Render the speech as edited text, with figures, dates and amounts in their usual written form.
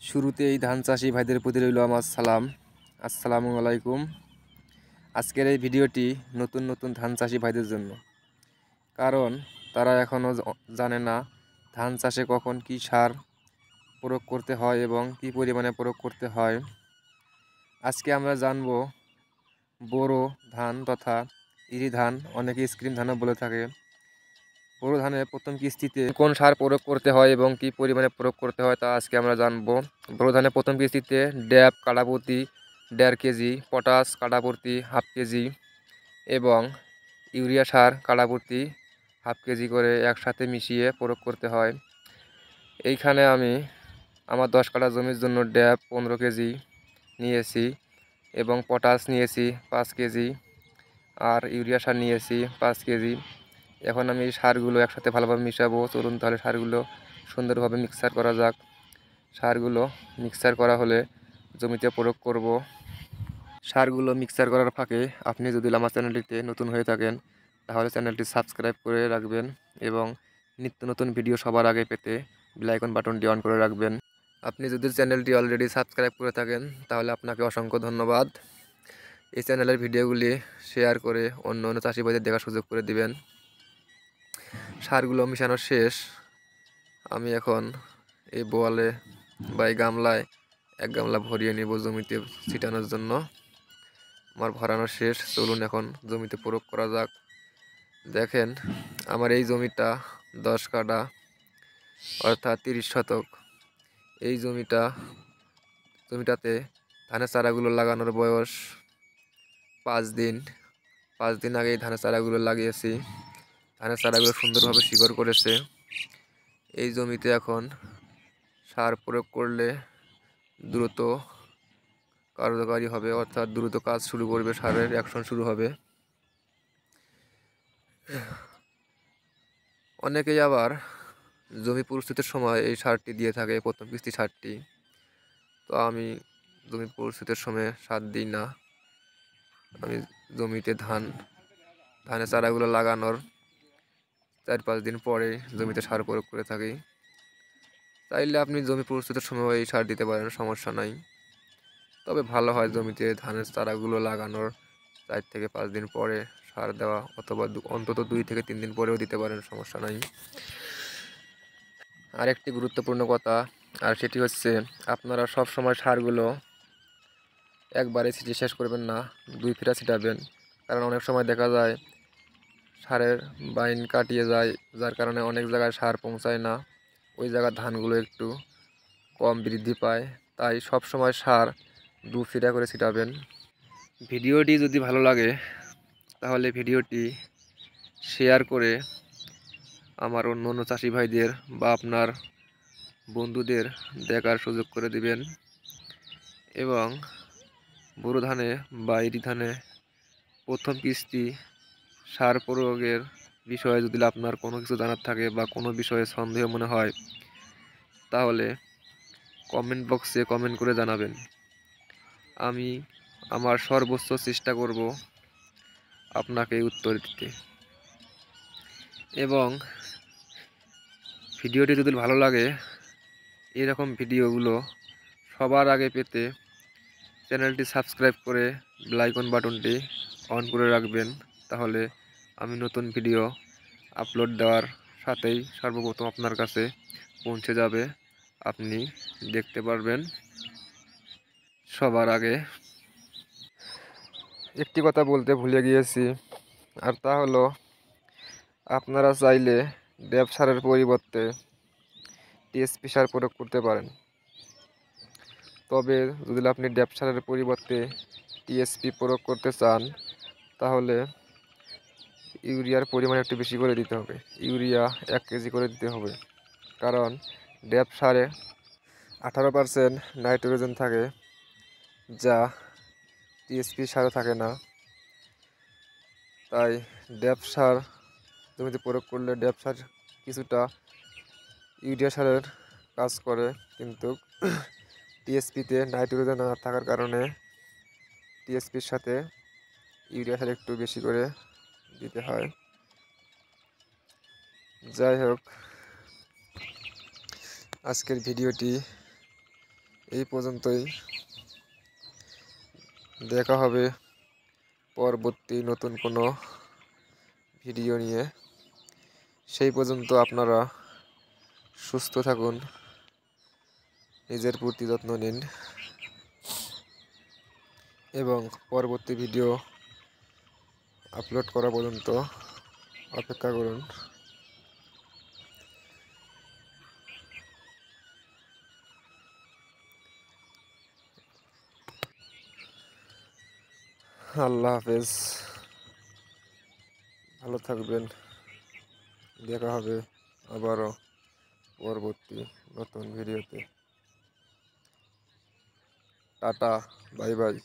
শুরুতেই ধান চাষি ভাইদের প্রতি রইল আমার সালাম। আসসালামু আলাইকুম। আজকের এই ভিডিওটি নতুন নতুন ধান চাষি ভাইদের জন্য, কারণ তারা এখনও জানে না ধান চাষে কখন কি সার প্রয়োগ করতে হয় এবং কি পরিমাণে প্রয়োগ করতে হয়। আজকে আমরা জানব বোরো ধান তথা ইরি ধান, অনেকে স্ক্রিন ধানও বলে থাকে, বোরো ধানের প্রথম কিস্তিতে কোন সার প্রয়োগ করতে হয় এবং কি পরিমাণে প্রয়োগ করতে হয় তা আজকে আমরা জানবো। বোরো ধানের প্রথম কিস্তিতে ড্যাপ কাঠাপ্রতি 1.5 কেজি, পটাশ কাঠাপ্রতি 1/2 কেজি এবং ইউরিয়া সার কাঠাপ্রতি 1/2 কেজি করে একসাথে মিশিয়ে প্রয়োগ করতে হয়। এইখানে আমি আমার 10 কাঠা জমির জন্য ড্যাপ 15 কেজি নিয়েছি এবং পটাশ নিয়েছি 5 কেজি আর ইউরিয়া সার নিয়েছি 5 কেজি। এখন আমি এই সারগুলো একসাথে ভালোভাবে মিশাবো। চলুন তাহলে সারগুলো সুন্দরভাবে মিক্সার করা যাক। সারগুলো মিক্সার করা হলে জমিতে প্রয়োগ করব। সারগুলো মিক্সার করার ফাঁকে আপনি যদি আমার চ্যানেলটিতে নতুন হয়ে থাকেন তাহলে চ্যানেলটি সাবস্ক্রাইব করে রাখবেন এবং নিত্য নতুন ভিডিও সবার আগে পেতে বেল আইকন বাটনটি অন করে রাখবেন। আপনি যদি চ্যানেলটি অলরেডি সাবস্ক্রাইব করে থাকেন তাহলে আপনাকে অসংখ্য ধন্যবাদ। এই চ্যানেলের ভিডিওগুলি শেয়ার করে অন্য অন্য চাষি ভাইদের দেখার সুযোগ করে দিবেন। সারগুলো মিশানো শেষ। আমি এখন এই বোয়ালে বা এই গামলায় 1 গামলা ভরিয়ে নিব জমিতে ছিটানোর জন্য। আমার ভরানো শেষ। চলুন এখন জমিতে প্রয়োগ করা যাক। দেখেন আমার এই জমিটা 10 কাঠা অর্থাৎ 30 শতক। এই জমিটাতে ধানের চারাগুলো লাগানোর বয়স 5 দিন। 5 দিন আগে ধানের চারাগুলো লাগিয়েছি। ধানের চারাগুলো সুন্দরভাবে শিকড় করেছে। এই জমিতে এখন সার প্রয়োগ করলে দ্রুত কার্যকারী হবে, অর্থাৎ দ্রুত কাজ শুরু করবে, সারের অ্যাকশন শুরু হবে। অনেকেই আবার জমি প্রস্তুতের সময় এই সারটি দিয়ে থাকে, প্রথম কিস্তি সারটি। তো আমি জমি প্রস্তুতের সময় সার দিই না। আমি জমিতে ধানের চারাগুলো লাগানোর 4-5 দিন পরে জমিতে সার প্রয়োগ করে থাকি। চাইলে আপনি জমি প্রস্তুতের সময় এই সার দিতে পারেন, সমস্যা নাই। তবে ভালো হয় জমিতে ধানের চারাগুলো লাগানোর 4 থেকে 5 দিন পরে সার দেওয়া, অথবা অন্তত 2 থেকে 3 দিন পরেও দিতে পারেন, সমস্যা নাই। আরেকটি গুরুত্বপূর্ণ কথা, আর সেটি হচ্ছে আপনারা সব সময় সারগুলো একবারে ছিটিয়ে শেষ করবেন না, 2 ফিরা ছিটাবেন। কারণ অনেক সময় দেখা যায় সারের বাইন কাটিয়ে যায়, যার কারণে অনেক জায়গায় সার পৌঁছায় না, ওই জায়গার ধানগুলো একটু কম বৃদ্ধি পায়। তাই সব সময় সার 2 ফিরা করে ছিটাবেন। ভিডিওটি যদি ভালো লাগে তাহলে ভিডিওটি শেয়ার করে আমার অন্য অন্য চাষি ভাইদের বা আপনার বন্ধুদের দেখার সুযোগ করে দিবেন। এবং বোরো ধানে বা ইরি ধানে প্রথম কিস্তি সার প্রয়োগের বিষয়ে যদি আপনার কোনো কিছু জানার থাকে বা কোনো বিষয়ে সন্দেহ মনে হয় তাহলে কমেন্ট বক্সে কমেন্ট করে জানাবেন। আমি আমার সর্বোচ্চ চেষ্টা করব আপনাকে উত্তর দিতে। এবং ভিডিওটি যদি ভালো লাগে, এরকম ভিডিওগুলো সবার আগে পেতে চ্যানেলটি সাবস্ক্রাইব করে বেল আইকন বাটনটি অন করে রাখবেন। তাহলে আমি নতুন ভিডিও আপলোড দেওয়ার সাথেই সর্বপ্রথম আপনার কাছে পৌঁছে যাবে, আপনি দেখতে পারবেন সবার আগে। একটি কথা বলতে ভুলে গিয়েছি, আর তা হলো আপনারা চাইলে ড্যাপ সারের পরিবর্তে টিএসপি সার প্রয়োগ করতে পারেন। তবে যদি আপনি ড্যাপ সারের পরিবর্তে টিএসপি প্রয়োগ করতে চান তাহলে ইউরিয়ার পরিমাণ একটু বেশি করে দিতে হবে। ইউরিয়া 1 কেজি করে দিতে হবে, কারণ ড্যাপ সারে 18% নাইট্রোজেন থাকে, যা টিএসপি সারে থাকে না। তাই ড্যাপ সার জমিতে প্রয়োগ করলে ড্যাপ সার কিছুটা ইউরিয়া সারের কাজ করে, কিন্তু টিএসপিতে নাইট্রোজেন না থাকার কারণে টিএসপির সাথে ইউরিয়া সার একটু বেশি করে দিতে হয়। যাই হোক, আজকের ভিডিওটি এই পর্যন্তই। দেখা হবে পরবর্তী নতুন কোনো ভিডিও নিয়ে। সেই পর্যন্ত আপনারা সুস্থ থাকুন, নিজের প্রতি যত্ন নিন এবং পরবর্তী ভিডিও আপলোড করা পর্যন্ত অপেক্ষা করুন। আল্লাহ হাফেজ, ভালো থাকবেন। দেখা হবে আবারও পরবর্তী নতুন ভিডিওতে। Tata, bye bye.